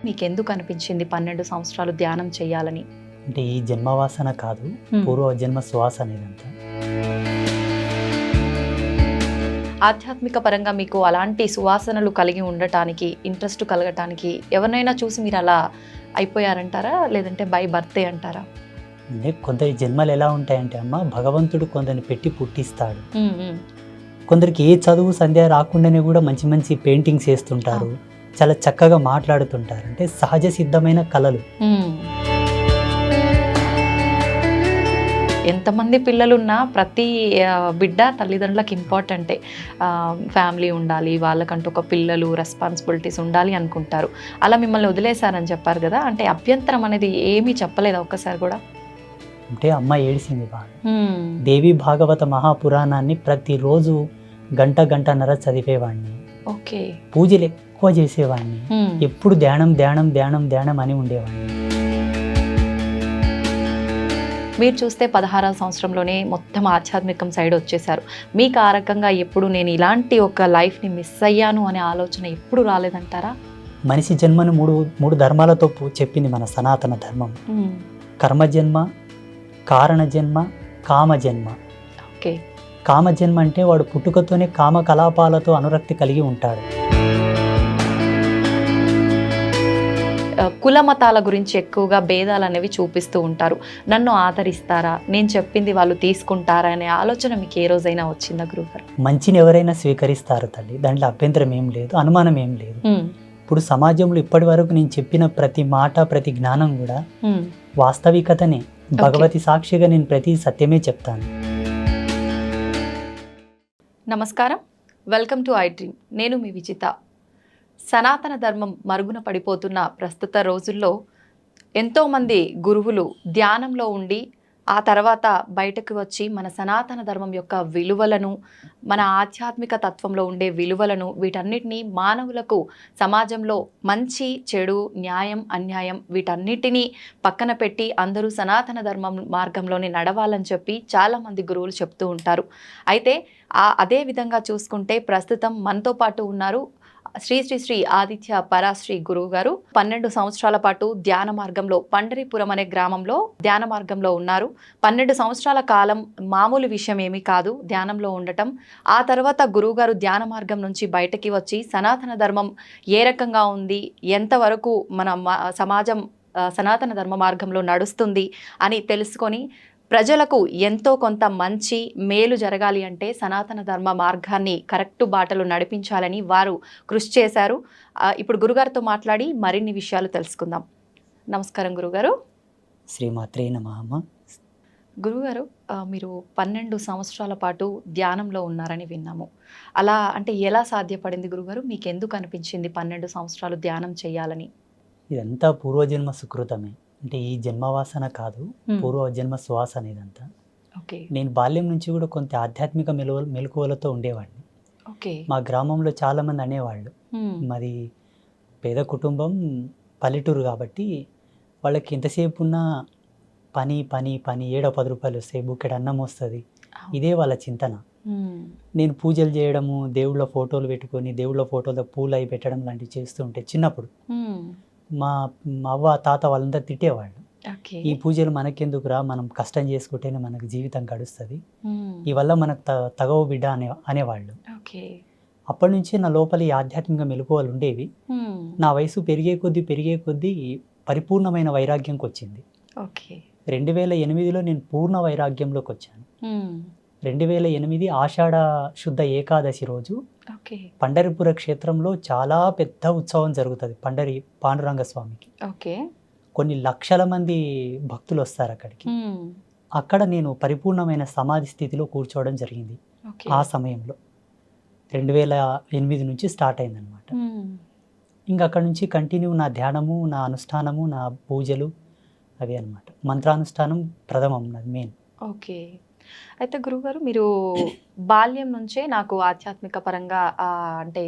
మీకెందుకు అనిపించింది 12 సంవత్సరాలు ధ్యానం చేయాలని? అంటే ఈ జన్మవాసన కాదు, పూర్వ జన్మ శ్వాస అనేదంతా. ఆధ్యాత్మిక పరంగా మీకు అలాంటి సువాసనలు కలిగి ఉండటానికి, ఇంట్రెస్ట్ కలగటానికి ఎవరినైనా చూసి మీరు అలా అయిపోయారంటారా? లేదంటే బై బర్తే అంటారా? అంటే కొందరి జన్మలు ఎలా ఉంటాయంటే అమ్మ, భగవంతుడు కొందరిని పెట్టి పుట్టిస్తాడు. కొందరికి ఏ చదువు సంధ్య రాకుండానే కూడా మంచి మంచి పెయింటింగ్స్ వేస్తుంటారు, చాలా చక్కగా మాట్లాడుతుంటారు. అంటే సహజ సిద్ధమైన కళలు. ఎంతమంది పిల్లలున్నా ప్రతి బిడ్డ తల్లిదండ్రులకు ఇంపార్టెంటే. ఫ్యామిలీ ఉండాలి, వాళ్ళకంటూ ఒక పిల్లలు రెస్పాన్సిబిలిటీస్ ఉండాలి అనుకుంటారు. అలా మిమ్మల్ని వదిలేశారని చెప్పారు కదా, అంటే అభ్యంతరం అనేది ఏమీ చెప్పలేదా ఒక్కసారి కూడా? అంటే అమ్మ ఏడిసింది బాగా. దేవి భాగవత మహాపురాణాన్ని ప్రతిరోజు గంటన్నర చదివేవాడిని. ఓకే. పూజలు ఎక్కువ చేసేవాడిని. ఎప్పుడు ధ్యానం ధ్యానం ధ్యానం ధ్యానం అని ఉండేవాడిని. మీరు చూస్తే 16వ సంవత్సరంలోనే మొత్తం ఆధ్యాత్మికం సైడ్ వచ్చేసారు. మీకు ఆ రకంగా ఎప్పుడు నేను ఇలాంటి ఒక లైఫ్ని మిస్ అయ్యాను అనే ఆలోచన ఎప్పుడు రాలేదంటారా? మనిషి జన్మను మూడు ధర్మాలతో చెప్పింది మన సనాతన ధర్మం. కర్మజన్మ, కారణజన్మ, కామజన్మ. ఓకే. కామజన్మ అంటే వాడు పుట్టుకతోనే కామకలాపాలతో అనురక్తి కలిగి ఉంటాడు. కుల మతాల గురించి ఎక్కువగా భేదాలు అనేవి చూపిస్తూ ఉంటారు. నన్ను ఆదరిస్తారా, నేను చెప్పింది వాళ్ళు తీసుకుంటారా అనే ఆలోచన మీకు ఏ రోజైనా వచ్చిందా గురుగారు? మంచిని ఎవరైనా స్వీకరిస్తారు తల్లి, దాంట్లో అభ్యంతరం ఏం లేదు, అనుమానం ఏం లేదు. ఇప్పుడు సమాజంలో ఇప్పటి వరకు నేను చెప్పిన ప్రతి మాట, ప్రతి జ్ఞానం కూడా వాస్తవికతనే. భగవతి సాక్షిగా నేను ప్రతి సత్యమే చెప్తాను. నమస్కారం, వెల్కమ్ టు ఐ డ్రీమ్. నేను మీ విజిత. సనాతన ధర్మం మరుగున పడిపోతున్న ప్రస్తుత రోజుల్లో ఎంతోమంది గురువులు ధ్యానంలో ఉండి ఆ తర్వాత బయటకు వచ్చి మన సనాతన ధర్మం యొక్క విలువలను, మన ఆధ్యాత్మిక తత్వంలో ఉండే విలువలను, వీటన్నిటినీ మానవులకు సమాజంలో మంచి, చెడు, న్యాయం, అన్యాయం వీటన్నిటినీ పక్కన పెట్టి అందరూ సనాతన ధర్మం మార్గంలోనే నడవాలని చెప్పి చాలామంది గురువులు చెప్తూ ఉంటారు. అయితే అదే విధంగా చూసుకుంటే ప్రస్తుతం మనతో పాటు ఉన్నారు శ్రీ శ్రీ శ్రీ ఆదిత్య పరాశ్రీ గురువు గారు. 12 సంవత్సరాల పాటు ధ్యాన మార్గంలో పండరీపురం అనే గ్రామంలో ధ్యాన మార్గంలో ఉన్నారు. 12 సంవత్సరాల కాలం మామూలు విషయం ఏమీ కాదు ధ్యానంలో ఉండటం. ఆ తర్వాత గురువుగారు ధ్యాన మార్గం నుంచి బయటకి వచ్చి సనాతన ధర్మం ఏ రకంగా ఉంది, ఎంతవరకు మన సమాజం సనాతన ధర్మ మార్గంలో నడుస్తుంది అని తెలుసుకొని ప్రజలకు ఎంతో కొంత మంచి మేలు జరగాలి అంటే సనాతన ధర్మ మార్గాన్ని కరెక్ట్ బాటలు నడిపించాలని వారు కృషి చేశారు. ఇప్పుడు గురుగారితో మాట్లాడి మరిన్ని విషయాలు తెలుసుకుందాం. నమస్కారం గురుగారు. శ్రీమాత్రే నమః. గురుగారు, మీరు 12 సంవత్సరాల పాటు ధ్యానంలో ఉన్నారని విన్నాము. అలా అంటే ఎలా సాధ్యపడింది గురుగారు? మీకు ఎందుకు అనిపించింది 12 సంవత్సరాలు ధ్యానం చేయాలని? ఇదంతా పూర్వజన్మ సుకృతమే. అంటే ఈ జన్మవాసన కాదు, పూర్వ జన్మ శ్వాస అనేదంతా. ఓకే. నేను బాల్యం నుంచి కూడా కొంత ఆధ్యాత్మిక మెలకువలతో ఉండేవాడిని. ఓకే. మా గ్రామంలో చాలామంది అనేవాళ్ళు, మాది పేద కుటుంబం, పల్లెటూరు కాబట్టి వాళ్ళకి ఎంతసేపు ఉన్నా పని పని పని, 7-10 రూపాయలు వస్తాయి, బుక్కెడు అన్నం వస్తుంది, ఇదే వాళ్ళ చింతన. నేను పూజలు చేయడము, దేవుళ్ళ ఫోటోలు పెట్టుకొని దేవుళ్ళ ఫోటోలో పూలు అవి పెట్టడం లాంటివి చేస్తూ ఉంటే చిన్నప్పుడు మా అవ్వ తాత వాళ్ళంతా తిట్టేవాళ్ళు. ఈ పూజలు మనకెందుకురా, మనం కష్టం చేసుకుంటేనే మనకు జీవితం గడుస్తుంది, ఈ వల్ల మనకు తగవు బిడ్డ అనేవాళ్ళు. అప్పటి నుంచి నా లోపల ఈ ఆధ్యాత్మిక మెలకువలు ఉండేవి. నా వయసు పెరిగే కొద్దీ పరిపూర్ణమైన వైరాగ్యంకి వచ్చింది. 2008లో నేను పూర్ణ వైరాగ్యంలోకి వచ్చాను. 2008 ఆషాఢ శుద్ధ ఏకాదశి రోజు పండరిపుర క్షేత్రంలో చాలా పెద్ద ఉత్సవం జరుగుతుంది పాండురంగ స్వామికి. కొన్ని లక్షల మంది భక్తులు వస్తారు అక్కడికి. అక్కడ నేను పరిపూర్ణమైన సమాధి స్థితిలో కూర్చోవడం జరిగింది. ఆ సమయంలో 2008 నుంచి స్టార్ట్ అయిందనమాట. ఇంకా అక్కడ నుంచి కంటిన్యూ నా ధ్యానము, నా అనుష్ఠానము, నా పూజలు అవి అనమాట. మంత్రానుష్ఠానం ప్రథమం, నాది మెయిన్. ఓకే. అయితే గురుగారు మీరు బాల్యం నుంచే నాకు ఆధ్యాత్మిక పరంగా అంటే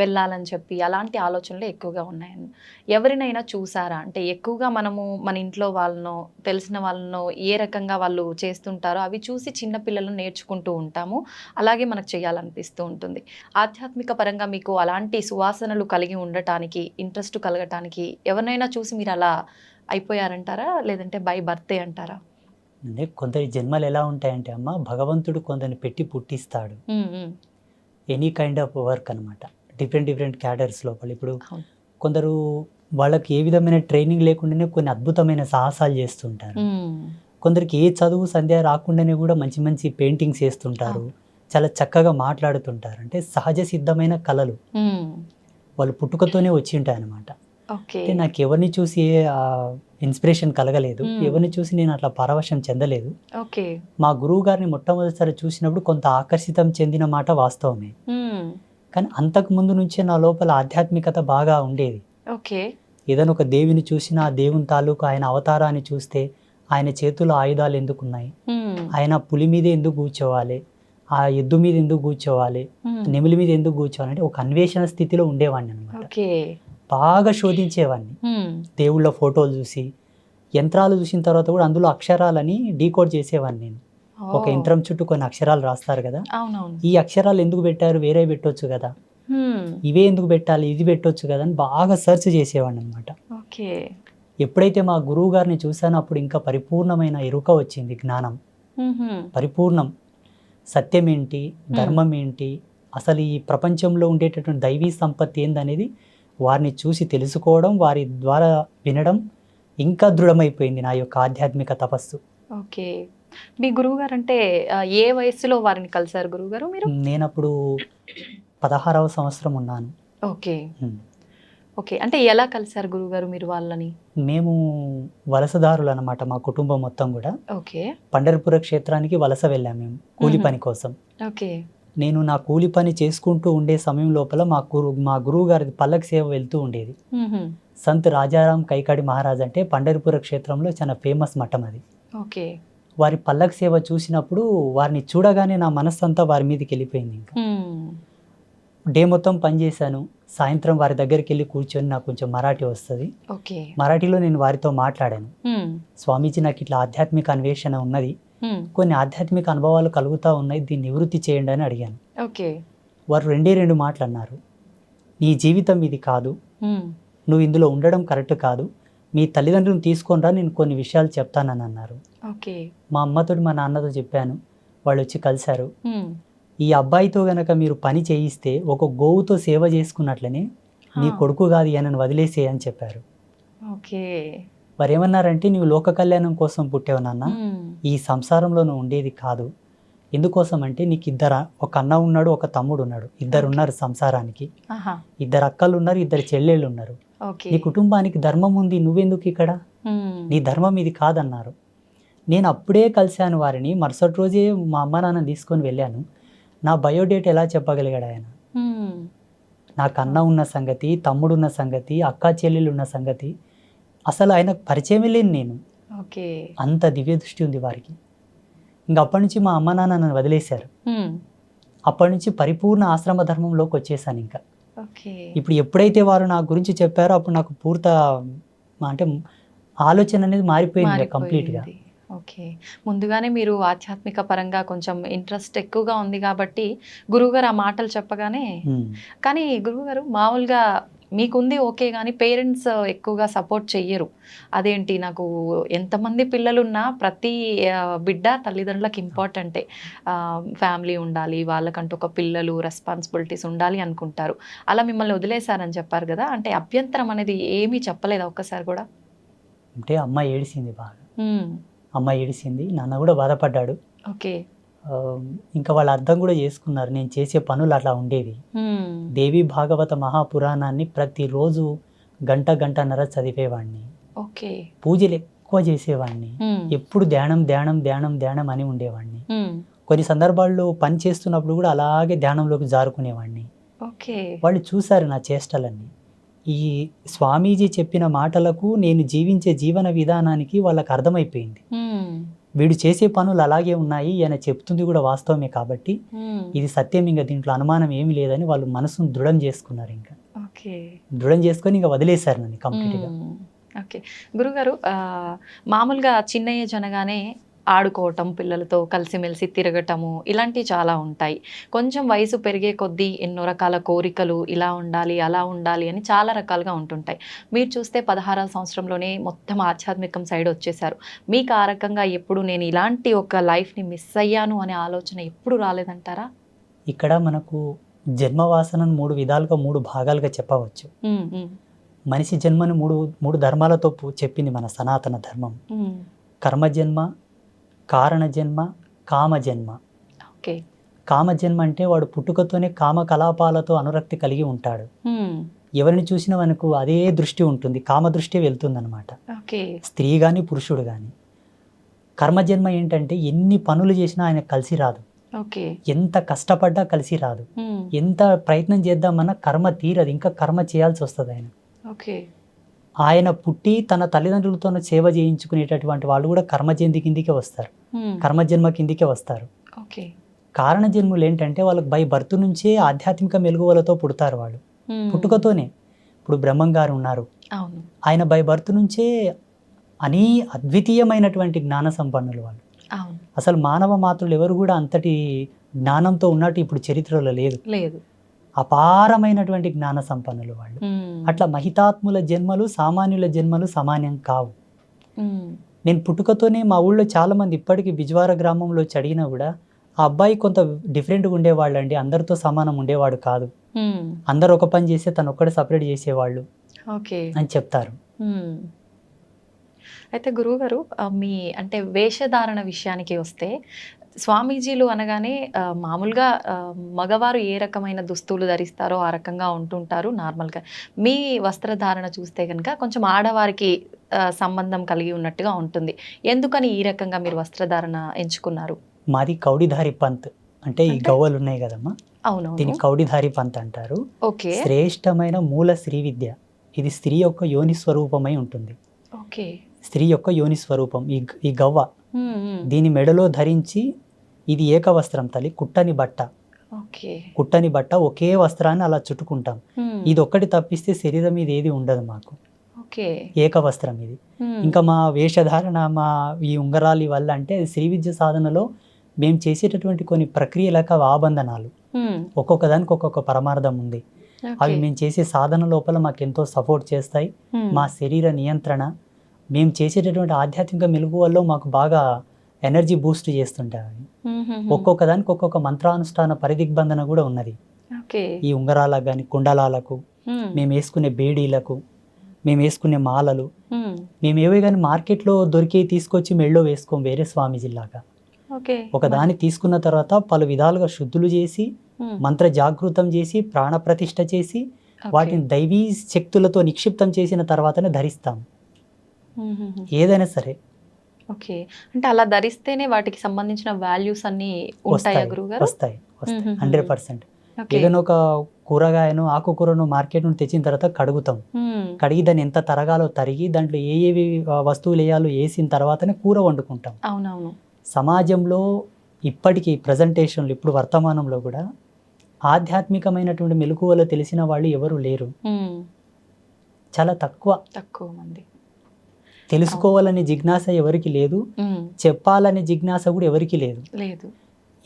వెళ్ళాలని చెప్పి అలాంటి ఆలోచనలు ఎక్కువగా ఉన్నాయని ఎవరినైనా చూసారా? అంటే ఎక్కువగా మనము మన ఇంట్లో వాళ్ళనో తెలిసిన వాళ్ళనో ఏ రకంగా వాళ్ళు చేస్తుంటారో అవి చూసి చిన్న పిల్లలు నేర్చుకుంటూ ఉంటాము. అలాగే మనకు చేయాలనిపిస్తూ ఉంటుంది. ఆధ్యాత్మిక పరంగా మీకు అలాంటి సువాసనలు కలిగి ఉండటానికి ఇంట్రెస్ట్ కలగటానికి ఎవరినైనా చూసి మీరు అలా అయిపోయారంటారా? లేదంటే బై బర్తే అంటారా? అంటే కొందరి జన్మలు ఎలా ఉంటాయంటే అమ్మ, భగవంతుడు కొందరిని పెట్టి పుట్టిస్తాడు. ఎనీ కైండ్ ఆఫ్ వర్క్ అనమాట. డిఫరెంట్ క్యాడర్స్ లోపల. ఇప్పుడు అవును. కొందరు వాళ్ళకి ఏ విధమైన ట్రైనింగ్ లేకుండానే కొన్ని అద్భుతమైన సాహసాలు చేస్తుంటారు. కొందరికి ఏ చదువు సంధ్య రాకుండానే కూడా మంచి మంచి పెయింటింగ్స్ వేస్తుంటారు. చాలా చక్కగా మాట్లాడుతుంటారు. అంటే సహజ సిద్ధమైన కళలు వాళ్ళు పుట్టుకతోనే వచ్చి ఉంటాయి అనమాట. అంటే నాకు ఎవరిని చూసి ఇన్స్పిరేషన్ కలగలేదు, ఎవరిని చూసి నేను అట్లా పరవశం చెందలేదు. మా గురువు గారిని మొట్టమొదటిసారి చూసినప్పుడు కొంత ఆకర్షితం చెందిన మాట వాస్తవమే. కానీ అంతకు ముందు నుంచే నా లోపల ఆధ్యాత్మికత బాగా ఉండేది. ఏదైనా ఒక దేవుని చూసినా ఆ దేవుని తాలూకు ఆయన అవతారాన్ని చూస్తే ఆయన చేతుల్లో ఆయుధాలు ఎందుకున్నాయి, ఆయన పులి మీద ఎందుకు కూర్చోవాలి, ఆ ఎద్దు మీద ఎందుకు కూర్చోవాలి, నెమిలి మీద ఎందుకు కూర్చోవాలి అంటే ఒక అన్వేషణ స్థితిలో ఉండేవాడిని అనమాట. బాగా శోధించేవాడిని. దేవుళ్ళ ఫోటోలు చూసి, యంత్రాలు చూసిన తర్వాత కూడా అందులో అక్షరాలని డీకోడ్ చేసేవాడిని నేను. ఒక యంత్రం చుట్టూ కొన్ని అక్షరాలు రాస్తారు కదా, ఈ అక్షరాలు ఎందుకు పెట్టారు, వేరే పెట్టొచ్చు కదా, ఇవే ఎందుకు పెట్టాలి, ఇది పెట్టొచ్చు కదా అని బాగా సెర్చ్ చేసేవాడిని అనమాట. ఎప్పుడైతే మా గురువు గారిని చూసానో అప్పుడు ఇంకా పరిపూర్ణమైన ఎరుక వచ్చింది, జ్ఞానం పరిపూర్ణం. సత్యం ఏంటి, ధర్మం ఏంటి, అసలు ఈ ప్రపంచంలో ఉండేటటువంటి దైవీ సంపత్తి ఏందనేది వారిని చూసి తెలుసుకోవడం, వారి ద్వారా వినడం ఇంకా దృఢమైపోయింది నా యొక్క ఆధ్యాత్మిక తపస్సు. మీ గురువుగారు అంటే ఏ వయసులో వారిని కలిసారు గురువుగారు మీరు? నేను అప్పుడు 16వ సంవత్సరం ఉన్నాను. అంటే ఎలా కలిసారు గురువుగారు మీరు వాళ్ళని? మేము వలసదారులు అనమాట, మా కుటుంబం మొత్తం కూడా. పండర్పుర క్షేత్రానికి వలస వెళ్ళాం మేము కూలి పని కోసం. నేను నా కూలి పని చేసుకుంటూ ఉండే సమయం లోపల మా గురువు గారి పల్లకి సేవ వెళ్తూ ఉండేది. సంత్ రాజారాం కైకాడి మహారాజ్ అంటే పండర్పుర క్షేత్రంలో చాలా ఫేమస్ మఠం అది. వారి పల్లకి సేవ చూసినప్పుడు వారిని చూడగానే నా మనస్సు అంతా వారి మీదకి వెళ్ళిపోయింది. ఇంకా డే మొత్తం పనిచేశాను. సాయంత్రం వారి దగ్గరికి వెళ్ళి కూర్చొని, నాకు కొంచెం మరాఠీ వస్తుంది, మరాఠీలో నేను వారితో మాట్లాడాను. స్వామీజీ, నాకు ఇట్లా ఆధ్యాత్మిక అన్వేషణ ఉన్నది, కొన్ని ఆధ్యాత్మిక అనుభవాలు కలుగుతూ ఉన్నాయి, దీన్ని నివృత్తి చేయండి అని అడిగాను. వారు 2 మాటలు అన్నారు. నీ జీవితం ఇది కాదు, నువ్వు ఇందులో ఉండడం కరెక్ట్ కాదు, మీ తల్లిదండ్రులను తీసుకొని రా, నేను కొన్ని విషయాలు చెప్తానని అన్నారు. మా అమ్మతో మా నాన్నతో చెప్పాను, వాళ్ళు వచ్చి కలిశారు. ఈ అబ్బాయితో గనక మీరు పని చేయిస్తే ఒక గోవుతో సేవ చేసుకున్నట్లనే నీ కొడుకు కాదు నన్ను వదిలేసే అని చెప్పారు. వారు ఏమన్నారంటే, నువ్వు లోక కళ్యాణం కోసం పుట్టావు నాన్న, ఈ సంసారంలో నువ్వు ఉండేది కాదు. ఎందుకోసం అంటే నీకు ఒక అన్న ఉన్నాడు, ఒక తమ్ముడు ఉన్నాడు, 2 ఉన్నారు సంసారానికి, 2 అక్కలు ఉన్నారు, 2 చెల్లెళ్ళు ఉన్నారు. నీ కుటుంబానికి ధర్మం ఉంది, నువ్వెందుకు ఇక్కడ, నీ ధర్మం ఇది కాదన్నారు. నేను అప్పుడే కలిశాను వారిని. మరుసటి రోజే మా అమ్మ నాన్న తీసుకొని వెళ్ళాను. నా బయోడేటా ఎలా చెప్పగలిగాడు ఆయన? నాకు అన్న ఉన్న సంగతి, తమ్ముడు ఉన్న సంగతి, అక్క చెల్లెళ్ళు ఉన్న సంగతి అసలు ఆయనకు పరిచయం లేని నేను. అంత దివ్య దృష్టి ఉంది వారికి. ఇంకా అప్పటి నుంచి మా అమ్మ నాన్న నన్ను వదిలేశారు. అప్పటి నుంచి పరిపూర్ణ ఆశ్రమ ధర్మంలోకి వచ్చేసాను. ఇంకా ఇప్పుడు ఎప్పుడైతే వారు నా గురించి చెప్పారో అప్పుడు నాకు అంటే ఆలోచన అనేది మారిపోయింది కంప్లీట్గా. ముందుగానే మీరు ఆధ్యాత్మిక పరంగా కొంచెం ఇంట్రెస్ట్ ఎక్కువగా ఉంది కాబట్టి గురువుగారు ఆ మాటలు చెప్పగానే, కానీ గురువుగారు మామూలుగా మీకుంది ఓకే, కానీ పేరెంట్స్ ఎక్కువగా సపోర్ట్ చెయ్యరు. అదేంటి, నాకు ఎంతమంది పిల్లలున్నా ప్రతి బిడ్డ తల్లిదండ్రులకు ఇంపార్టెంటే, ఫ్యామిలీ ఉండాలి, వాళ్ళకంటూ ఒక పిల్లలు రెస్పాన్సిబిలిటీస్ ఉండాలి అనుకుంటారు. అలా మిమ్మల్ని వదిలేశారని చెప్పారు కదా, అంటే అభ్యంతరం అనేది ఏమీ చెప్పలేదా ఒక్కసారి కూడా? అంటే అమ్మ ఏడిసింది బాగా, అమ్మ ఏడిసింది, నాన్న కూడా బాధపడ్డాడు. ఇంకా వాళ్ళు అర్థం కూడా చేసుకున్నారు నేను చేసే పనులు అట్లా ఉండేవి. దేవి భాగవత మహాపురాణాన్ని ప్రతిరోజు గంటన్నర చదివేవాడిని. పూజలు ఎక్కువ చేసేవాడిని. ఎప్పుడు ధ్యానం అని ఉండేవాడిని. కొన్ని సందర్భాల్లో పని చేస్తున్నప్పుడు కూడా అలాగే ధ్యానంలోకి జారుకునేవాడిని. వాళ్ళు చూశారు నా చేష్టలన్నీ. ఈ స్వామీజీ చెప్పిన మాటలకు నేను జీవించే జీవన విధానానికి వాళ్ళకి అర్థమైపోయింది. వీడు చేసే పనులు అలాగే ఉన్నాయి, ఈయన చెప్తుంది కూడా వాస్తవమే కాబట్టి ఇది సత్యం, ఇంకా దీంట్లో అనుమానం ఏమీ లేదని వాళ్ళు మనసును దృఢం చేసుకున్నారు. ఇంకా ఓకే. దృఢం చేసుకొని ఇంకా వదిలేశారు నన్ను కంప్లీట్గా. ఓకే. గురుగారు, మామూలుగా చిన్న ఏజ్ అనగానే ఆడుకోవటం, పిల్లలతో కలిసిమెలిసి తిరగటము ఇలాంటివి చాలా ఉంటాయి. కొంచెం వయసు పెరిగే కొద్దీ ఎన్నో రకాల కోరికలు, ఇలా ఉండాలి అలా ఉండాలి అని చాలా రకాలుగా ఉంటుంటాయి. మీరు చూస్తే 16వ సంవత్సరంలోనే మొత్తం ఆధ్యాత్మికం సైడ్ వచ్చేసారు. మీకు ఆ రకంగా ఎప్పుడు నేను ఇలాంటి ఒక లైఫ్ని మిస్ అయ్యాను అనే ఆలోచన ఎప్పుడు రాలేదంటారా? ఇక్కడ మనకు జన్మవాసనను 3 విధాలుగా 3 భాగాలుగా చెప్పవచ్చు. మనిషి జన్మను మూడు ధర్మాలతో చెప్పింది మన సనాతన ధర్మం. కర్మజన్మ, కారణజన్మ, కామజన్మ. ఓకే. కామజన్మ అంటే వాడు పుట్టుకతోనే కామకలాపాలతో అనురక్తి కలిగి ఉంటాడు. ఎవరిని చూసినా మనకు అదే దృష్టి ఉంటుంది, కామ దృష్టి వెళ్తుందన్నమాట. ఓకే. స్త్రీ కానీ పురుషుడు కానీ. కర్మజన్మ ఏంటంటే ఎన్ని పనులు చేసినా ఆయన కలిసి రాదు. ఓకే. ఎంత కష్టపడ్డా కలిసి రాదు. ఎంత ప్రయత్నం చేద్దామన్నా కర్మ తీరదు, ఇంకా కర్మ చేయాల్సి వస్తుంది ఆయన. ఓకే. ఆయన పుట్టి తన తల్లిదండ్రులతో సేవ చేయించుకునేటటువంటి వాళ్ళు కూడా కర్మజన్మ కిందికే వస్తారు, కర్మజన్మ కిందికే వస్తారు. ఓకే. కారణజన్ములు ఏంటంటే వాళ్ళకి బై బర్త్ నుంచే ఆధ్యాత్మిక మెలుగువలతో పుడతారు వాళ్ళు, పుట్టుకతోనే. ఇప్పుడు బ్రహ్మం గారు ఉన్నారు, ఆయన బై బర్త్ నుంచే అద్వితీయమైనటువంటి జ్ఞాన సంపన్నులు వాళ్ళు. అసలు మానవ మాతృలు ఎవరు కూడా అంతటి జ్ఞానంతో ఉన్నట్టు ఇప్పుడు చరిత్రలో లేదు. అపారమైనటువంటి జ్ఞాన సంపన్నులు వాళ్ళు. అట్లా మహితాత్ముల జన్మలు సామాన్యుల జన్మలు సమానం కావు. నేను పుట్టుకతోనే మా ఊళ్ళో చాలా మంది ఇప్పటికీ బిజ్వార గ్రామంలో అడిగినా కూడా ఆ అబ్బాయి కొంత డిఫరెంట్గా ఉండేవాళ్ళు అండి, అందరితో సమానం ఉండేవాడు కాదు, అందరు ఒక పని చేస్తే తను ఒక్కడే సపరేట్ చేసేవాళ్ళు అని చెప్తారు. అయితే గురువుగారు, మీ అంటే వేషధారణ విషయానికి వస్తే, స్వామీజీలు అనగానే మామూలుగా మగవారు ఏ రకమైన దుస్తులు ధరిస్తారో ఆ రకంగా ఉంటుంటారు నార్మల్గా. మీ వస్త్రధారణ చూస్తే కనుక కొంచెం ఆడవారికి సంబంధం కలిగి ఉన్నట్టుగా ఉంటుంది. ఎందుకని ఈ రకంగా మీరు వస్త్రధారణ ఎంచుకున్నారు? మాది కౌడిధారి పంత్, అంటే ఈ గవ్వలు ఉన్నాయి కదమ్మా, అవును, దీన్ని కౌడిధారి పంత్ అంటారు. ఓకే. శ్రేష్టమైన మూల శ్రీ విద్య, ఇది స్త్రీ యొక్క యోని స్వరూపమై ఉంటుంది. ఓకే. స్త్రీ యొక్క యోని స్వరూపం ఈ గవ్వ. దీని మెడలో ధరించి, ఇది ఏకవస్త్రం తల్లి, కుట్టని బట్ట. కుట్టని బట్ట, ఒకే వస్త్రాన్ని అలా చుట్టుకుంటాం. ఇది ఒక్కటి తప్పిస్తే శరీరం మీద ఏది ఉండదు మాకు, ఏకవస్త్రం ఇది. ఇంకా మా వేషధారణ, మా ఈ ఉంగరాలి వల్ల అంటే శ్రీ విద్య సాధనలో మేము చేసేటటువంటి కొన్ని ప్రక్రియలకు ఆబంధనాలు, ఒక్కొక్క దానికి ఒక్కొక్క పరమార్థం ఉంది. అవి మేము చేసే సాధన లోపల మాకు ఎంతో సపోర్ట్ చేస్తాయి. మా శరీర నియంత్రణ, మేము చేసేటటువంటి ఆధ్యాత్మిక మెలుగువల్లో మాకు బాగా ఎనర్జీ బూస్ట్ చేస్తుంటాయి. ఒక్కొక్క దానికి ఒక్కొక్క మంత్రానుష్ఠాన పరిదిగ్బంధన కూడా ఉన్నది. ఈ ఉంగరాలకు కానీ, కుండలాలకు, మేము వేసుకునే బేడీలకు, మేము వేసుకునే మాలలు, మేము ఏవే కానీ మార్కెట్లో దొరికి తీసుకొచ్చి మెళ్ళో వేసుకోం వేరే స్వామీజీలాగా. ఒక దాన్ని తీసుకున్న తర్వాత పలు విధాలుగా శుద్ధులు చేసి, మంత్ర జాగృతం చేసి, ప్రాణ ప్రతిష్ఠ చేసి, వాటిని దైవీ శక్తులతో నిక్షిప్తం చేసిన తర్వాతనే ధరిస్తాం ఏదైనా సరే. ఓకే. అంటే అలా ధరిస్తేనే వాటికి సంబంధించిన వాల్యూస్ అన్ని ఉంటాయా గురువుగారు? వస్తాయి 100%. ఏదైనా ఒక కూరగాయను, ఆకుకూరను మార్కెట్ నుండి తెచ్చిన తర్వాత కడుగుతాం. కడిగి దాన్ని ఎంత తరగాలో తరిగి, దాంట్లో ఏవి వస్తువులు వేయాలో వేసిన తర్వాతనే కూర వండుకుంటాం. అవునవును. సమాజంలో ఇప్పటికీ ప్రజెంటేషన్లు, ఇప్పుడు వర్తమానంలో కూడా ఆధ్యాత్మికమైనటువంటి మెలకువలు తెలిసిన వాళ్ళు ఎవరు లేరు, చాలా తక్కువ మంది. తెలుసుకోవాలనే జిజ్ఞాస ఎవరికి లేదు, చెప్పాలనే జిజ్ఞాస కూడా ఎవరికి లేదు.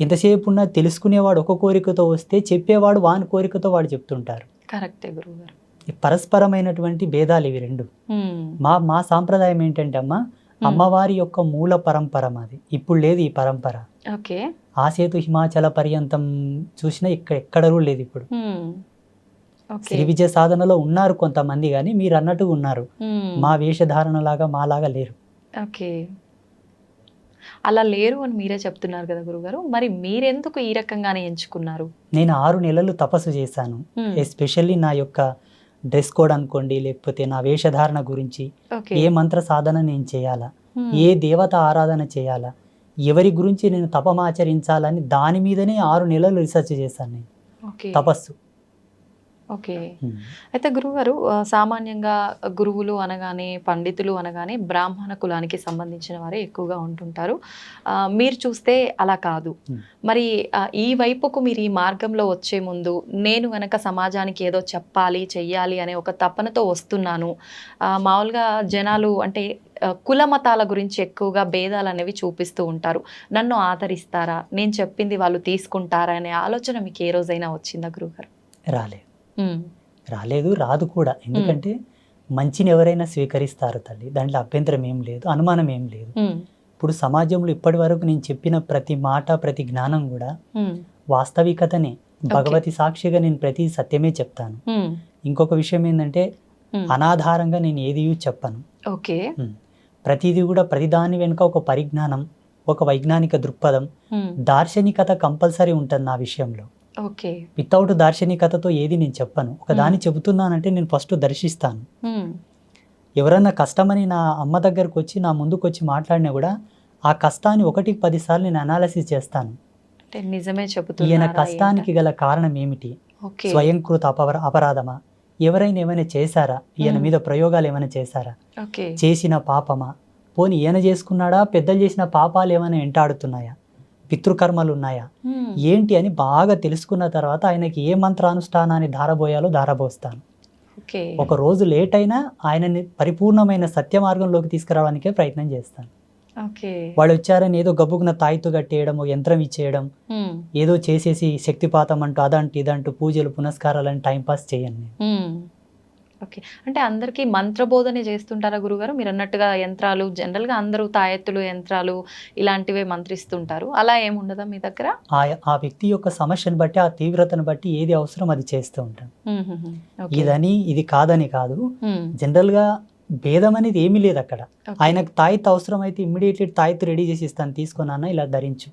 ఎంతసేపు ఉన్నా తెలుసుకునేవాడు ఒక కోరికతో వస్తే, చెప్పేవాడు వాని కోరికతో వాడు చెప్తుంటారు. కరెక్టే గురువుగారు. పరస్పరమైనటువంటి భేదాలు ఇవి రెండు. మా సాంప్రదాయం ఏంటంటే అమ్మ, అమ్మవారి యొక్క మూల పరంపర మాది. ఇప్పుడు లేదు ఈ పరంపర. ఆసేతు హిమాచల పర్యంతం చూసినా ఎక్కడ కూడా లేదు ఇప్పుడు. శ్రీ విజయ సాధనలో ఉన్నారు కొంతమంది, కానీ మీరు అన్నట్టుగా ఉన్నారు, మా వేషధారణ లాగా మాలాగా లేరు. ఓకే. అలా లేరు అని మీరే చెప్తున్నారు కదా గురుగారు, మరి మీరెందుకు ఈ రకంగానే ఎంచుకున్నారు? నేను 6 నెలలు తపస్సు చేశాను. ఎస్పెషల్లీ నా యొక్క డ్రెస్ కోడ్ అనుకోండి, లేకపోతే నా వేషధారణ గురించి, ఏ మంత్ర సాధన నేను చేయాలా, ఏ దేవత ఆరాధన చేయాలా, ఎవరి గురించి నేను తపమాచరించాలని దాని మీదనే 6 నెలలు రీసెర్చ్ చేశాను నేను. తపస్సు ఓకే. ఉమ్. అయితే గురువుగారు సామాన్యంగా గురువులు అనగానే, పండితులు అనగానే బ్రాహ్మణ కులానికి సంబంధించిన వారే ఎక్కువగా ఉంటుంటారు. మీరు చూస్తే అలా కాదు. మరి ఈ వైపుకు మీరు ఈ మార్గంలో వచ్చే ముందు నేను గనక సమాజానికి ఏదో చెప్పాలి, చెయ్యాలి అనే ఒక తపనతో వస్తున్నాను. మామూలుగా జనాలు అంటే కుల మతాల గురించి ఎక్కువగా భేదాలు అనేవి చూపిస్తూ ఉంటారు. నన్ను ఆదరిస్తారా? నేను చెప్పింది వాళ్ళు తీసుకుంటారా? అనే ఆలోచన మీకు ఏ రోజైనా వచ్చిందా గురువుగారు? రాలేదు, రాలేదు, రాదు కూడా. ఎందుకంటే మంచిని ఎవరైనా స్వీకరిస్తారు తల్లి, దాంట్లో అభ్యంతరం ఏం లేదు, అనుమానం ఏం లేదు. ఇప్పుడు సమాజంలో ఇప్పటి వరకు నేను చెప్పిన ప్రతి మాట, ప్రతి జ్ఞానం కూడా వాస్తవికతనే. భగవతి సాక్షిగా నేను ప్రతి సత్యమే చెప్తాను. ఇంకొక విషయం ఏంటంటే అనాధారంగా నేను ఏది చెప్పను. ఓకే. ప్రతిదీ కూడా ప్రతిదాని వెనుక ఒక పరిజ్ఞానం, ఒక వైజ్ఞానిక దృక్పథం, దార్శనికత కంపల్సరీ ఉంటుంది నా విషయంలో. ఓకే. వితౌట్ దార్శనికతతో ఏది నేను చెప్పను. ఒక దాన్ని చెబుతున్నానంటే నేను ఫస్ట్ దర్శిస్తాను. ఎవరన్నా కష్టమని నా అమ్మ దగ్గరకు వచ్చి నా ముందుకు వచ్చి మాట్లాడినా కూడా ఆ కష్టాన్ని 1కి 10 సార్లు నేను అనాలసిస్ చేస్తాను. నిజమే ఈయన కష్టానికి గల కారణం ఏమిటి? స్వయంకృత అపరాధమా? ఎవరైనా ఏమైనా చేశారా? ఈయన మీద ప్రయోగాలు ఏమైనా చేశారా? చేసిన పాపమా? పోనీ ఈయన చేసుకున్నాడా? పెద్దలు చేసిన పాపాలు ఏమైనా వెంటాడుతున్నాయా? పితృకర్మలు ఉన్నాయా? ఏంటి అని బాగా తెలుసుకున్న తర్వాత ఆయనకి ఏ మంత్రానుష్ఠానాన్ని ధారబోయాలో ధారబోస్తాను. ఒక రోజు లేట్ అయినా ఆయనని పరిపూర్ణమైన సత్య మార్గంలోకి తీసుకురావడానికే ప్రయత్నం చేస్తాను. వాళ్ళు వచ్చారని ఏదో గబ్బుకున్న తాయితు కట్టేయడం, యంత్రం ఇచ్చేయడం, ఏదో చేసేసి శక్తిపాతం అంటూ అదంటూ ఇదంటూ పూజలు పునస్కారాలని టైంపాస్ చేయండి. ఓకే. అంటే అందరికీ మంత్రబోధనే చేస్తుంటారా గురుగారు? మీరు అన్నట్టుగా యంత్రాలు జనరల్గా అందరూ తాయెత్తులు, యంత్రాలు ఇలాంటివే మంత్రిస్తుంటారు. అలా ఏముండదా మీ దగ్గర? ఆ వ్యక్తి యొక్క సమస్యను బట్టి, ఆ తీవ్రతను బట్టి ఏది అవసరం అది చేస్తూ ఉంటాను. ఇదని ఇది కాదని కాదు. జనరల్గా భేదం అనేది ఏమీ లేదు అక్కడ. ఆయనకు తాయిత్ అవసరం అయితే ఇమ్మీడియట్లీ తాయిత్ రెడీ చేసి ఇస్తాను, తీసుకున్నా ఇలా ధరించు,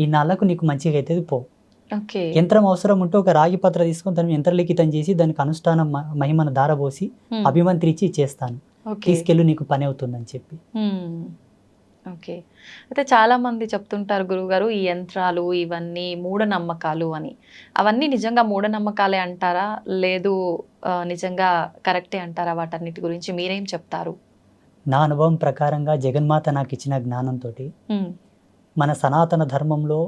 ఈ నాళ్ళకు నీకు మంచిగా అవుతుంది పో. యంత్రం అవసరం ఉంటే ఒక రాగి పత్ర తీసుకొని దాన్ని యంత్రలిఖితం చేసి దానికి అనుష్ఠానం మహిమను దారబోసి అభిమంత్రించి ఇచ్చేస్తాను, తీసుకెళ్ళి నీకు పని అవుతుందని చెప్పి. ఓకే. అయితే చాలా మంది చెప్తుంటారు గురువుగారు, ఈ యంత్రాలు ఇవన్నీ మూఢనమ్మకాలు అని. అవన్నీ నిజంగా మూఢనమ్మకాలే అంటారా, లేదు నిజంగా కరెక్టే అంటారా? వాటన్నిటి గురించి మీరేం చెప్తారు? నా అనుభవం ప్రకారంగా జగన్మాత నాకు ఇచ్చిన జ్ఞానంతో మన సనాతన ధర్మంలో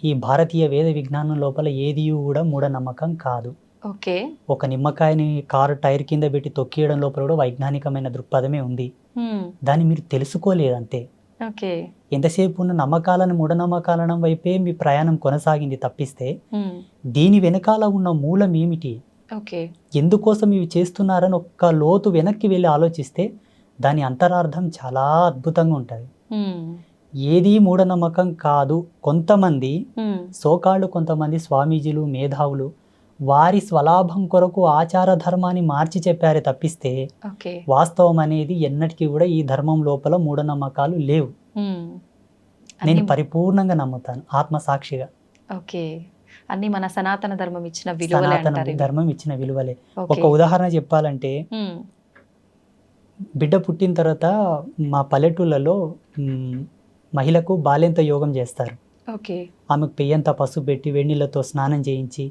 ఈ భారతీయ వేద విజ్ఞానం లోపల ఏది కూడా మూఢనమ్మకం కాదు. ఓకే. ఒక నిమ్మకాయని కారు టైర్ కింద పెట్టి తొక్కియడం లోపల కూడా వైజ్ఞానికమైన దృక్పథమే ఉంది. దాన్ని మీరు తెలుసుకోలేదంతే. ఎంతసేపు ఉన్న నమ్మకాలను మూఢనమ్మకాలను వైపే మీ ప్రయాణం కొనసాగింది తప్పిస్తే దీని వెనకాల ఉన్న మూలం ఏమిటి, ఎందుకోసం ఇవి చేస్తున్నారని ఒక్క లోతు వెనక్కి వెళ్ళి ఆలోచిస్తే దాని అంతరార్థం చాలా అద్భుతంగా ఉంటుంది. ఏది మూఢనమ్మకం కాదు. కొంతమంది సోకాళ్ళు, కొంతమంది స్వామీజీలు, మేధావులు వారి స్వలాభం కొరకు ఆచార ధర్మాన్ని మార్చి చెప్పారే తప్పిస్తే వాస్తవం అనేది ఎన్నటికీ కూడా ఈ ధర్మం లోపల మూఢనమ్మకాలు లేవు. నేను పరిపూర్ణంగా నమ్ముతాను ఆత్మసాక్షిగా. ఓకే. అన్ని మన సనాతన ధర్మం ఇచ్చిన విలువలే. ఒక ఉదాహరణ చెప్పాలంటే, బిడ్డ పుట్టిన తర్వాత మా పల్లెటూళ్ళలో మహిళకు బాల్యంత యోగం చేస్తారు. ఆమెకు పెయ్యంత పసుపు పెట్టి వేడినీళ్ళతో స్నానం చేయించి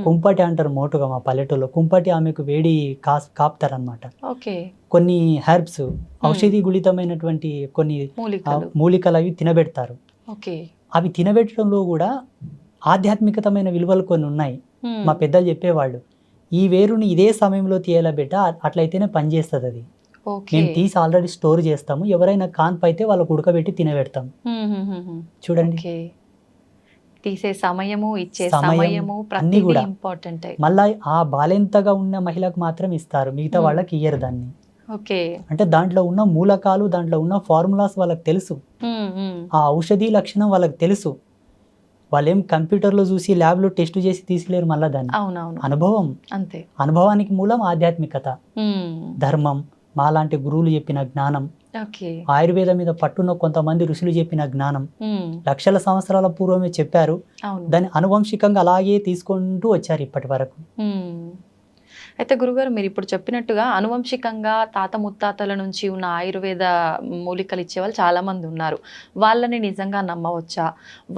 కుంపటి అంటారు మోటుగా మా పల్లెటూరులో. కుంపటి ఆమెకు వేడి కాపుతారనమాట. కొన్ని హెర్బ్స్, ఔషధి గుళితమైనటువంటి కొన్ని మూలికలు అవి తినబెడతారు. అవి తినబెట్టడంలో కూడా ఆధ్యాత్మికతమైన విలువలు కొన్ని ఉన్నాయి. మా పెద్దలు చెప్పేవాళ్ళు, ఈ వేరుని ఇదే సమయంలో తీయాల బిడ్డ, అట్లయితేనే పనిచేస్తుంది అది. మేము తీసి ఆల్రెడీ స్టోర్ చేస్తాము, ఎవరైనా కాన్పు అయితే వాళ్ళకు ఉడకబెట్టి తినబెడతాం. చూడండి, తీసే సమయము, ఇచ్చే సమయము అన్ని కూడా ఇంపార్టెంట్. మళ్ళీ ఆ బాలెంతగా ఉన్న మహిళకు మాత్రం ఇస్తారు, మిగతా వాళ్ళకి ఇయ్యరు దాన్ని. అంటే దాంట్లో ఉన్న మూలకాలు, దాంట్లో ఉన్న ఫార్ములాస్ వాళ్ళకి తెలుసు, ఆ ఔషధి లక్షణం వాళ్ళకి తెలుసు. వాళ్ళేం కంప్యూటర్లో చూసి ల్యాబ్లో టెస్ట్ చేసి తీసిలేరు మళ్ళీ దాన్ని. అనుభవం, అంతే. అనుభవానికి మూలం ఆధ్యాత్మికత, ధర్మం, మాలాంటి గురువులు చెప్పిన జ్ఞానం, ఆయుర్వేదం మీద పట్టున్న కొంతమంది ఋషులు చెప్పిన జ్ఞానం లక్షల సంవత్సరాల పూర్వమే చెప్పారు. దాన్ని అనువంశికంగా అలాగే తీసుకుంటూ వచ్చారు ఇప్పటి వరకు. అయితే గురుగారు మీరు ఇప్పుడు చెప్పినట్టుగా అనువంశికంగా తాత ముత్తాతల నుంచి ఉన్న ఆయుర్వేద మూలికలు ఇచ్చేవాళ్ళు చాలామంది ఉన్నారు. వాళ్ళని నిజంగా నమ్మవచ్చా?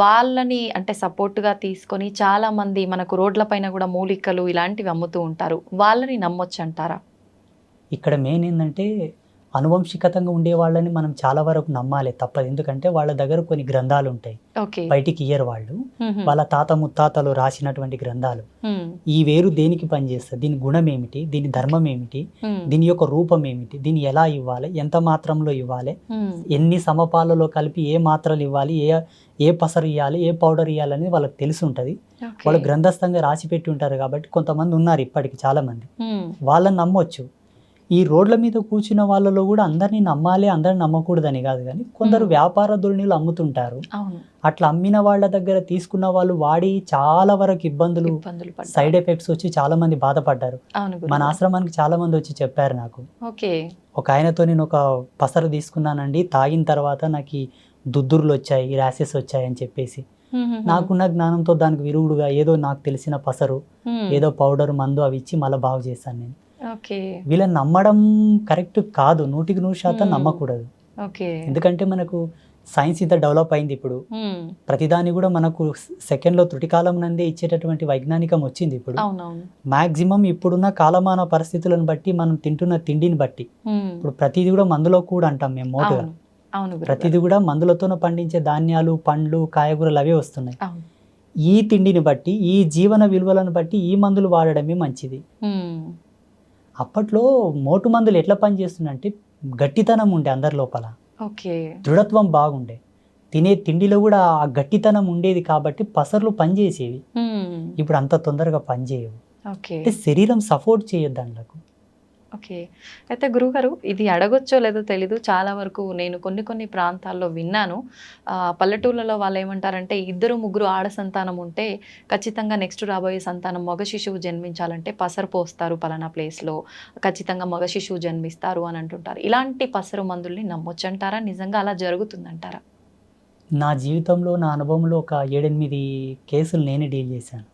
వాళ్ళని అంటే సపోర్ట్‌గా తీసుకొని చాలామంది మనకు రోడ్ల పైన కూడా మూలికలు ఇలాంటివి అమ్ముతూ ఉంటారు. వాళ్ళని నమ్మొచ్చంటారా? ఇక్కడ మెయిన్ ఏందంటే అనువంశికతంగా ఉండే వాళ్ళని మనం చాలా వరకు నమ్మాలి తప్పదు. ఎందుకంటే వాళ్ళ దగ్గర కొన్ని గ్రంథాలు ఉంటాయి, ఓకే. బయటికి ఇయ్యరు వాళ్ళు. హుహు. వాళ్ళ తాత ముత్తాతలు రాసినటువంటి గ్రంథాలు. హ్మ్. ఈ వేరు దేనికి పనిచేస్తుంది, దీని గుణం ఏమిటి, దీని ధర్మం ఏమిటి, హ్మ్. దీని యొక్క రూపం ఏమిటి, దీన్ని ఎలా ఇవ్వాలి, ఎంత మాత్రంలో ఇవ్వాలి, హ్మ్. ఎన్ని సమపాలలో కలిపి ఏ మాత్రలు ఇవ్వాలి, ఏ పసరు ఇవ్వాలి, ఏ పౌడర్ ఇవ్వాలని వాళ్ళకి తెలిసి ఉంటుంది. ఓకే. వాళ్ళు గ్రంథస్థంగా రాసి పెట్టి ఉంటారు కాబట్టి కొంతమంది ఉన్నారు ఇప్పటికి చాలామంది, హ్మ్. వాళ్ళని నమ్మొచ్చు. ఈ రోడ్ల మీద కూర్చున్న వాళ్ళలో కూడా అందరినీ నమ్మాలి, అందరిని నమ్మకూడదని కాదు, కానీ కొందరు వ్యాపార ధోరణిలో అమ్ముతుంటారు. అవును. అట్లా అమ్మిన వాళ్ళ దగ్గర తీసుకున్న వాళ్ళు వాడి చాలా వరకు ఇబ్బందులు, పడ్డారు. సైడ్ ఎఫెక్ట్స్ వచ్చి చాలా మంది బాధపడ్డారు. అవును మన గురుగారు. ఆశ్రమానికి చాలా మంది వచ్చి చెప్పారు నాకు. ఓకే. ఒక ఆయనతో నేను ఒక పసరు తీసుకున్నానండి, తాగిన తర్వాత నాకు ఈ దుద్దుర్లు వచ్చాయి, ర్యాషెస్ వచ్చాయి అని చెప్పేసి, హుహుహు. నాకున్న జ్ఞానంతో దానికి విరుగుడుగా ఏదో నాకు తెలిసిన పసరు, హ్మ్. ఏదో పౌడర్, మందు అవి ఇచ్చి మళ్ళీ బాగు చేశాను నేను. ఓకే. వీళ్ళని నమ్మడం కరెక్ట్ కాదు, 100% Hmm. నమ్మకూడదు. ఓకే. ఎందుకంటే మనకు సైన్స్ ఇంత డెవలప్ అయింది ఇప్పుడు, హ్మ్. ప్రతిదాని కూడా మనకు సెకండ్లో త్రుటికాలం నందే ఇచ్చేటటువంటి వైజ్ఞానికం వచ్చింది ఇప్పుడు. అవునవును. మ్యాక్సిమం ఇప్పుడున్న కాలమాన పరిస్థితులను బట్టి, మనం తింటున్న తిండిని బట్టి, హ్మ్. ఇప్పుడు ప్రతిదీ కూడా మందులో కూడా అంటాం మేము మోటుగా. అవును. అవును గురుగారు. ప్రతిదీ కూడా మందులతోనే పండించే ధాన్యాలు, పండ్లు, కాయగూరలు అవే వస్తున్నాయి. అవును. ఈ తిండిని బట్టి, ఈ జీవన విలువలను బట్టి ఈ మందులు వాడడమే మంచిది. హ్మ్. అప్పట్లో మోటు మందులు ఎట్లా పనిచేస్తుందంటే గట్టితనం ఉండే అందరి లోపల, ఓకే. దృఢత్వం బాగుండే, తినే తిండిలో కూడా ఆ గట్టితనం ఉండేది కాబట్టి పసర్లు పనిచేసేవి. హ్మ్. ఇప్పుడు అంత తొందరగా పనిచేయవు. ఓకే. అంటే శరీరం సపోర్ట్ చేయొద్దు దాంట్లకు. ఓకే. అయితే గురుగారు ఇది అడగొచ్చో లేదో తెలీదు. చాలా వరకు నేను కొన్ని ప్రాంతాల్లో విన్నాను. పల్లెటూర్లలో వాళ్ళేమంటారంటే ఇద్దరు, ముగ్గురు ఆడ సంతానం ఉంటే ఖచ్చితంగా నెక్స్ట్ రాబోయే సంతానం మగ శిశువు జన్మించాలంటే పసరు పోస్తారు పలానా ప్లేస్‌లో. ఖచ్చితంగా మగ శిశువు జన్మిస్తారు అని అంటుంటారు. ఇలాంటి పసరు మందుల్ని నమ్మొచ్చంటారా? నిజంగా అలా జరుగుతుందంటారా? నా జీవితంలో, నా అనుభవంలో ఒక 7-8 కేసులు నేనే డీల్ చేశాను.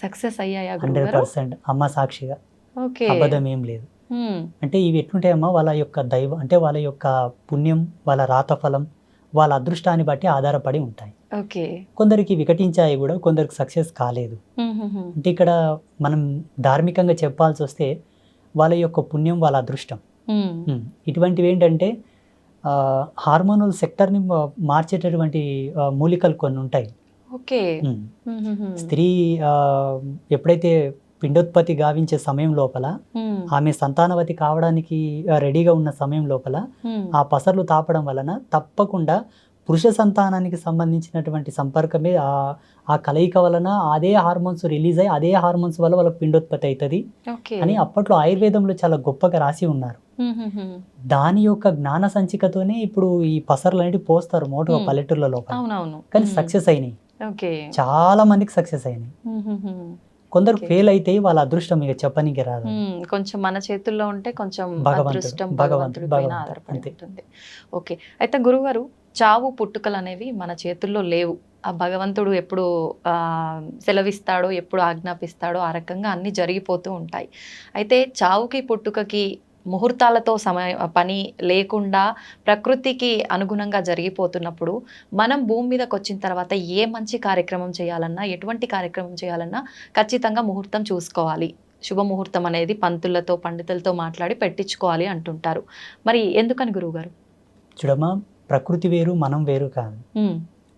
సక్సెస్ అయ్యాయా గురుగారు? 100% అమ్మ సాక్షిగా, ఓకే. అబద్ధం ఏం లేదు. హ్మ్. అంటే ఇవి ఎట్లుంటాయమ్మా, వాళ్ళ యొక్క దైవం అంటే వాళ్ళ యొక్క పుణ్యం, వాళ్ళ రాతఫలం, వాళ్ళ అదృష్టాన్ని బట్టి ఆధారపడి ఉంటాయి. ఓకే. కొందరికి వికటించాయి కూడా, కొందరికి సక్సెస్ కాలేదు. హుహుహు. అంటే ఇక్కడ మనం ధార్మికంగా చెప్పాల్సి వస్తే వాళ్ళ యొక్క పుణ్యం, వాళ్ళ అదృష్టం. హ్మ్. ఇటువంటివి ఏంటంటే హార్మోనల్ సెక్టర్ని మార్చేటటువంటి మూలికలు కొన్ని ఉంటాయి. ఓకే. ఉమ్. హుహుహు. స్త్రీ ఎప్పుడైతే పిండోత్పత్తి గావించే సమయం లోపల, హ్మ్. ఆమె సంతానవతి కావడానికి రెడీగా ఉన్న సమయం లోపల హ్మ్. ఆ పసర్లు తాపడం వలన తప్పకుండా పురుష సంతానానికి సంబంధించినటువంటి సంపర్కమే ఆ కలయిక వలన అదే హార్మోన్స్ రిలీజ్ అయ్యి అదే హార్మోన్స్ వల్ల వాళ్ళకి పిండోత్పత్తి అవుతుంది ఓకే. అని అప్పట్లో ఆయుర్వేదంలో చాలా గొప్పగా రాసి ఉన్నారు. హుహుహు. దాని యొక్క జ్ఞాన సంచికతోనే ఇప్పుడు ఈ పసర్లు అనేవి పోస్తారు మోటుగా పల్లెటూర్ల లోపల. అవునవును. కానీ సక్సెస్ అయినాయి, ఓకే. చాలా మందికి సక్సెస్ అయినాయి. హుహుహు. కొందరు ఓకే. ఫెయిల్ అయితే వాళ్ళ అదృష్టం ఇక చెప్పనీకి రాదు. కొంచెం మన చేతుల్లో ఉంటే కొంచెం భగవంతుడు, అదృష్టం భగవంతుడు, భగవంతుడి పైన భగవంతుడు ఆధారపడి అంతే. ఉంటుంది. ఓకే. అయితే గురుగారు చావు పుట్టుకలు అనేవి మన చేతుల్లో లేవు. ఆ భగవంతుడు ఎప్పుడు సెలవిస్తాడో, ఎప్పుడు ఆజ్ఞాపిస్తాడో ఆ రకంగా అన్నీ జరిగిపోతూ ఉంటాయి. అయితే చావుకి పుట్టుకకి ముహూర్తాలతో పని లేకుండా ప్రకృతికి అనుగుణంగా జరిగిపోతున్నప్పుడు మనం భూమి మీదకి వచ్చిన తర్వాత ఏ మంచి కార్యక్రమం చేయాలన్నా, ఎటువంటి కార్యక్రమం చేయాలన్నా ఖచ్చితంగా ముహూర్తం చూసుకోవాలి. శుభముహూర్తం అనేది పంతులతో, పండితులతో మాట్లాడి పెట్టించుకోవాలి అంటుంటారు. మరి ఎందుకని గురువుగారు? చూడమ్మా, ప్రకృతి వేరు, మనం వేరు కాదు.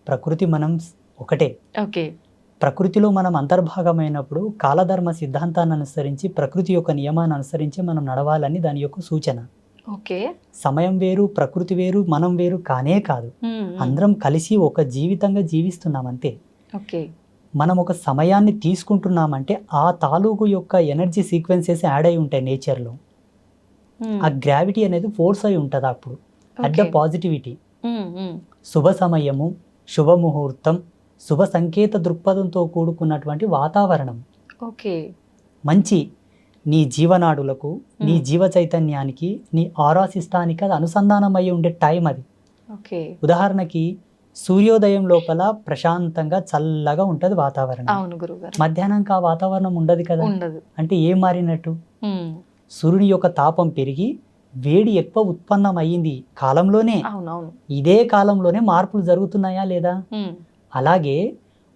ప్రకృతి మనం ఒకటే. ఓకే. ప్రకృతిలో మనం అంతర్భాగమైనప్పుడు కాలధర్మ సిద్ధాంతాన్ని అనుసరించి, ప్రకృతి యొక్క నియమాన్ని అనుసరించి మనం నడవాలని దాని యొక్క సూచన. ఓకే. సమయం వేరు, ప్రకృతి వేరు, మనం వేరు కానే కాదు. అందరం కలిసి ఒక జీవితంగా జీవిస్తున్నాం అంతే. ఓకే. మనం ఒక సమయాన్ని తీసుకుంటున్నామంటే ఆ తాలూకు యొక్క ఎనర్జీ సీక్వెన్సెస్ యాడ్ అయి ఉంటాయి నేచర్లో. ఆ గ్రావిటీ అనేది ఫోర్స్ అయి ఉంటుంది అప్పుడు. అట్ ద పాజిటివిటీ, శుభ సమయము, శుభముహూర్తం, శుభ సంకేత దృక్పథంతో కూడుకున్నటువంటి వాతావరణం. ఓకే. మంచి నీ జీవనాడులకు, నీ జీవ చైతన్యానికి, నీ ఆరా సిస్టానికి అది అనుసంధానం అయ్యి ఉండే టైం అది. ఓకే. ఉదాహరణకి సూర్యోదయం లోపల ప్రశాంతంగా చల్లగా ఉంటది వాతావరణం. అవును గురుగారు. మధ్యాహ్నంకి ఆ వాతావరణం ఉండదు కదా. ఉండదు. అంటే ఏం మారినట్టు? ఉమ్. సూర్యుని యొక్క తాపం పెరిగి వేడి ఎక్కువ ఉత్పన్నం అయ్యింది కాలంలోనే. అవునవును. ఇదే కాలంలోనే మార్పులు జరుగుతున్నాయా లేదా? ఉమ్. అలాగే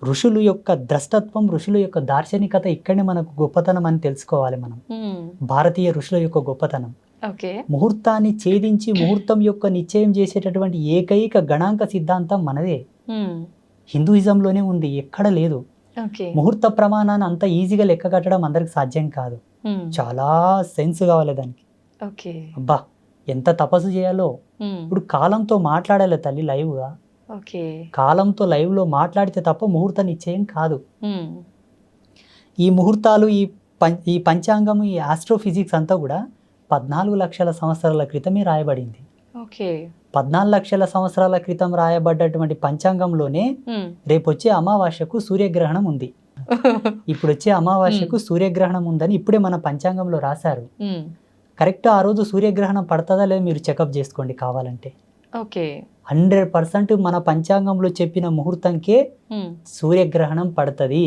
ఋషుల యొక్క ద్రష్టత్వం, ఋషుల యొక్క దార్శనికత ఇక్కడనే మనకు గొప్పతనం అని తెలుసుకోవాలి మనం. ఉమ్. భారతీయ ఋషుల యొక్క గొప్పతనం. ఓకే. ముహూర్తాన్ని ఛేదించి ముహూర్తం యొక్క నిశ్చయం చేసేటటువంటి ఏకైక గణాంక సిద్ధాంతం మనదే. ఉమ్. హిందూయిజంలోనే ఉంది, ఎక్కడ లేదు. ఓకే. ముహూర్త ప్రమాణాన్ని అంత ఈజీగా లెక్క కట్టడం అందరికి సాధ్యం కాదు. ఉమ్. చాలా సెన్స్ కావాలి దానికి. ఓకే. అబ్బా ఎంత తపస్సు చేయాలో. ఉమ్. ఇప్పుడు కాలంతో మాట్లాడాలి తల్లి లైవ్గా. ఓకే. కాలంతో లైవ్లో మాట్లాడితే తప్ప ముహూర్త నిశ్చయం కాదు. ఉమ్. ఈ ముహూర్తాలు, ఈ పంచాంగం, ఈ ఆస్ట్రోఫిజిక్స్ అంతా కూడా 14 లక్షల సంవత్సరాల క్రితమే రాయబడింది. ఓకే. 14 లక్షల సంవత్సరాల క్రితం రాయబడ్డటువంటి పంచాంగంలోనే ఉమ్. రేపు వచ్చే అమావాస్యకు సూర్యగ్రహణం ఉంది. ఇప్పుడు వచ్చే అమావాస్యకు సూర్యగ్రహణం ఉందని ఇప్పుడే మన పంచాంగంలో రాశారు. ఉమ్. కరెక్ట్ ఆ రోజు సూర్యగ్రహణం పడుతుందా లేదా మీరు చెకప్ చేసుకోండి కావాలంటే. ఓకే. 100% మన పంచాంగంలో చెప్పిన ముహూర్తంకే ఉమ్. సూర్యగ్రహణం పడుతుంది.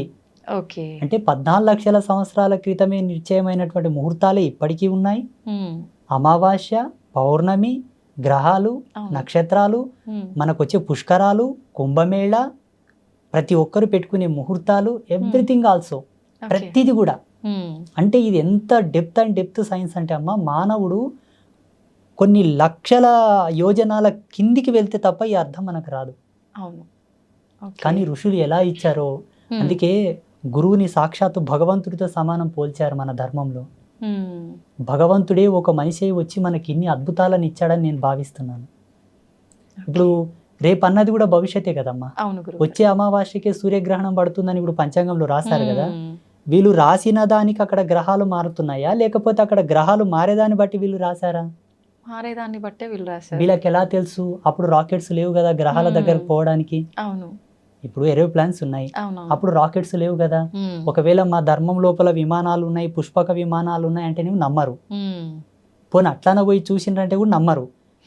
ఓకే. అంటే 14 లక్షల సంవత్సరాల క్రితమే నిశ్చయమైనటువంటి ముహూర్తాలే ఇప్పటికీ ఉన్నాయి. ఉమ్. అమావాస్య, పౌర్ణమి, గ్రహాలు, అవును. నక్షత్రాలు, ఉమ్. మనకు వచ్చే పుష్కరాలు, కుంభమేళ, ప్రతి ఒక్కరు పెట్టుకునే ముహూర్తాలు, ఎవ్రీథింగ్ ఆల్సో, ఓకే. ప్రతిది కూడా. ఉమ్. అంటే ఇది ఎంత డెప్త్ సైన్స్ అంటే అమ్మ, మానవుడు కొన్ని లక్షల యోజనాల కిందికి వెళ్తే తప్ప ఈ అర్థం మనకు రాదు. అవును. ఓకే. కానీ ఋషులు ఎలా ఇచ్చారో, ఉమ్. అందుకే గురువుని సాక్షాత్తు భగవంతుడితో సమానం పోల్చారు మన ధర్మంలో. ఉమ్. భగవంతుడే ఒక మనిషి అయి వచ్చి మనకి ఇన్ని అద్భుతాలను ఇచ్చాడని నేను భావిస్తున్నాను. ఇప్పుడు రేపు అన్నది కూడా భవిష్యత్తే కదమ్మా. అవును గురు. వచ్చే అమావాస్యకే సూర్యగ్రహణం పడుతుందని ఇప్పుడు పంచాంగంలో రాశారు కదా. ఉమ్. వీళ్ళు రాసిన దానికి అక్కడ గ్రహాలు మారుతున్నాయా, లేకపోతే అక్కడ గ్రహాలు మారేదాన్ని బట్టి వీళ్ళు రాశారా? మారేదాన్ని బట్టే వీళ్ళు రాశారు. వీళ్ళకి ఎలా తెలుసు? అప్పుడు రాకెట్స్ లేవు కదా గ్రహాల దగ్గరకు పోవడానికి. అవును. ఇప్పుడు ఏరోప్లాన్స్ ఉన్నాయి, అవును. అప్పుడు రాకెట్స్ లేవు కదా. ఉమ్. ఒకవేళ మా ధర్మం లోపల విమానాలు ఉన్నాయి, పుష్పక విమానాలు ఉన్నాయి అంటే నువ్వు నమ్మరు. ఉమ్. పోనీ అట్లానే పోయి చూసిండ్రంటే కూడా నమ్మరు.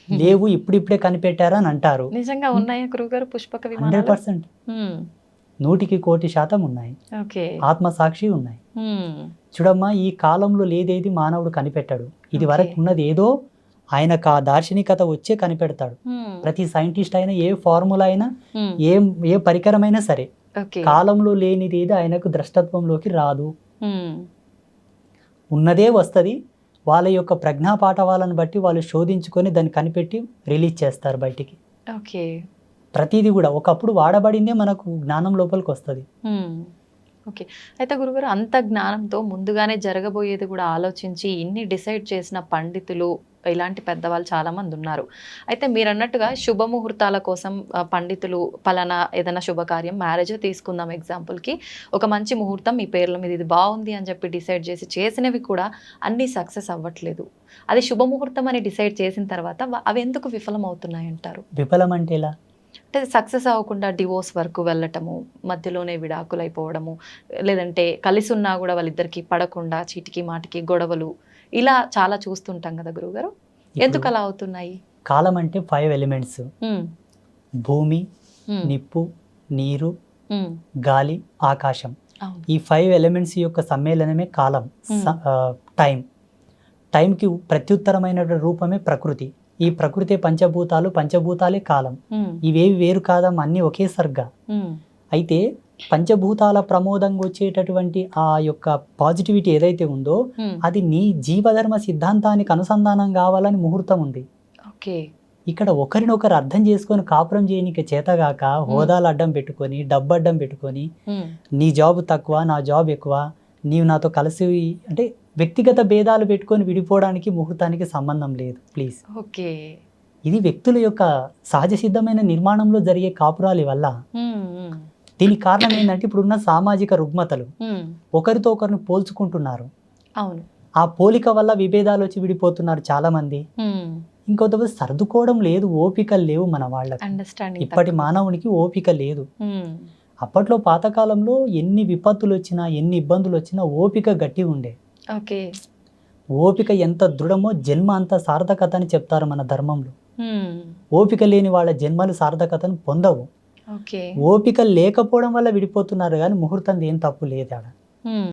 లేవు, ఇప్పుడిప్పుడే కనిపెట్టారా అని అంటారు. నిజంగా ఉన్నాయా గురుగారు పుష్పక విమానాలు? 100%, ఉమ్. 100% ఉన్నాయి. ఓకే. ఆత్మసాక్షి ఉన్నాయి. ఉమ్. చూడమ్మా, ఈ కాలంలో లేదేది మానవుడు కనిపెట్టాడు. ఇది ఓకే. వరకు ఉన్నది ఏదో ఆయనకు ఆ దార్శనికత వచ్చే కనిపెడతాడు. ఉమ్. ప్రతి సైంటిస్ట్ అయినా, ఏ ఫార్ములా అయినా, ఉమ్. ఏ పరికరమైనా సరే, ఓకే. కాలంలో లేనిది ఏది ఆయనకు ద్రష్టత్వంలోకి రాదు. ఉమ్. ఉన్నదే వస్తుంది. వాళ్ళ యొక్క ప్రజ్ఞా పాఠవాలను బట్టి వాళ్ళు శోధించుకొని దాన్ని కనిపెట్టి రిలీజ్ చేస్తారు బయటికి. ఓకే. ప్రతిదీ కూడా ఒకప్పుడు వాడబడిందే మనకు జ్ఞానం లోపలికి వస్తుంది. ఉమ్. ఓకే. అయితే గురుగారు, అంత జ్ఞానంతో ముందుగానే జరగబోయేది కూడా ఆలోచించి ఇన్ని డిసైడ్ చేసిన పండితులు, ఇలాంటి పెద్దవాళ్ళు చాలా మంది ఉన్నారు. అయితే మీరు అన్నట్టుగా శుభముహూర్తాల కోసం పండితులు పలానా ఏదైనా శుభకార్యం, మ్యారేజ్ తీసుకుందాం ఎగ్జాంపుల్కి, ఒక మంచి ముహూర్తం మీ పేర్ల మీద ఇది బాగుంది అని చెప్పి డిసైడ్ చేసినవి కూడా అన్నీ సక్సెస్ అవ్వట్లేదు. అది శుభముహూర్తం అని డిసైడ్ చేసిన తర్వాత అవి ఎందుకు విఫలం అవుతున్నాయి అంటారు? విఫలం అంటే ఎలా? అంటే సక్సెస్ అవ్వకుండా డివోర్స్ వరకు వెళ్ళటము, మధ్యలోనే విడాకులు అయిపోవడము, లేదంటే కలిసి ఉన్నా కూడా వాళ్ళిద్దరికి పడకుండా చీటికి మాటికి గొడవలు, ఇలా చాలా చూస్తుంటాం కదా గురువుగారు. ఎందుకు అలా అవుతున్నాయి? కాలం అంటే 5 ఎలిమెంట్స్: ఉమ్. భూమి, ఉమ్. నిప్పు, నీరు, ఉమ్. గాలి, ఆకాశం. అవును. ఈ 5 ఎలిమెంట్స్ యొక్క సమ్మేళనమే కాలం. టైంకి ప్రత్యుత్తరమైన రూపమే ప్రకృతి. ఈ ప్రకృతి పంచభూతాలు, పంచభూతాలే కాలం. ఉమ్. ఇవేవి వేరు కాదమ్మా, అన్నీ ఒకే సర్గా. ఉమ్. అయితే పంచభూతాల ప్రమోదంగా వచ్చేటటువంటి ఆ యొక్క పాజిటివిటీ ఏదైతే ఉందో ఉమ్. అది నీ జీవధర్మ సిద్ధాంతానికి అనుసంధానం కావాలని ముహూర్తం ఉంది. ఓకే. ఇక్కడ ఒకరినొకరు అర్థం చేసుకొని కాపురం చేయనికి చేతగాక హోదాలు అడ్డం పెట్టుకొని, డబ్బు అడ్డం పెట్టుకొని, ఉమ్. నీ జాబ్ తక్కువ, నా జాబ్ ఎక్కువ, నీవు నాతో కలిసి, అంటే వ్యక్తిగత భేదాలు పెట్టుకొని విడిపోవడానికి ముహూర్తానికి సంబంధం లేదు. ప్లీజ్. ఓకే. ఇది వ్యక్తుల యొక్క సహజ సిద్ధమైన నిర్మాణంలో జరిగే కాపురాలి వల్ల. ఉమ్. ఉమ్. దీనికి కారణం ఏంటంటే ఇప్పుడున్న సామాజిక రుగ్మతలు. ఉమ్. ఒకరితో ఒకరిని పోల్చుకుంటున్నారు. అవును. ఆ పోలిక వల్ల విభేదాలు వచ్చి విడిపోతున్నారు చాలా మంది. ఉమ్. ఇంకొంతమంది సర్దుకోవడం లేదు, ఓపికలు లేవు మన వాళ్ళకి. అండర్స్టాండింగ్. ఇప్పటి మానవునికి ఓపిక లేదు. ఉమ్. అప్పట్లో పాతకాలంలో ఎన్ని విపత్తులు వచ్చినా, ఎన్ని ఇబ్బందులు వచ్చినా ఓపిక గట్టి ఉండే. ఓకే. ఓపిక ఎంత దృఢమో జన్మ అంత సార్థకత అని చెప్తారు మన ధర్మంలో. ఓపిక లేని వాళ్ళ జన్మలు సార్థకతను పొందవు. ఓకే. ఓపిక లేకపోవడం వల్ల విడిపోతున్నారు కానీ ముహూర్తం ఏం తప్పు లేదు ఆడ.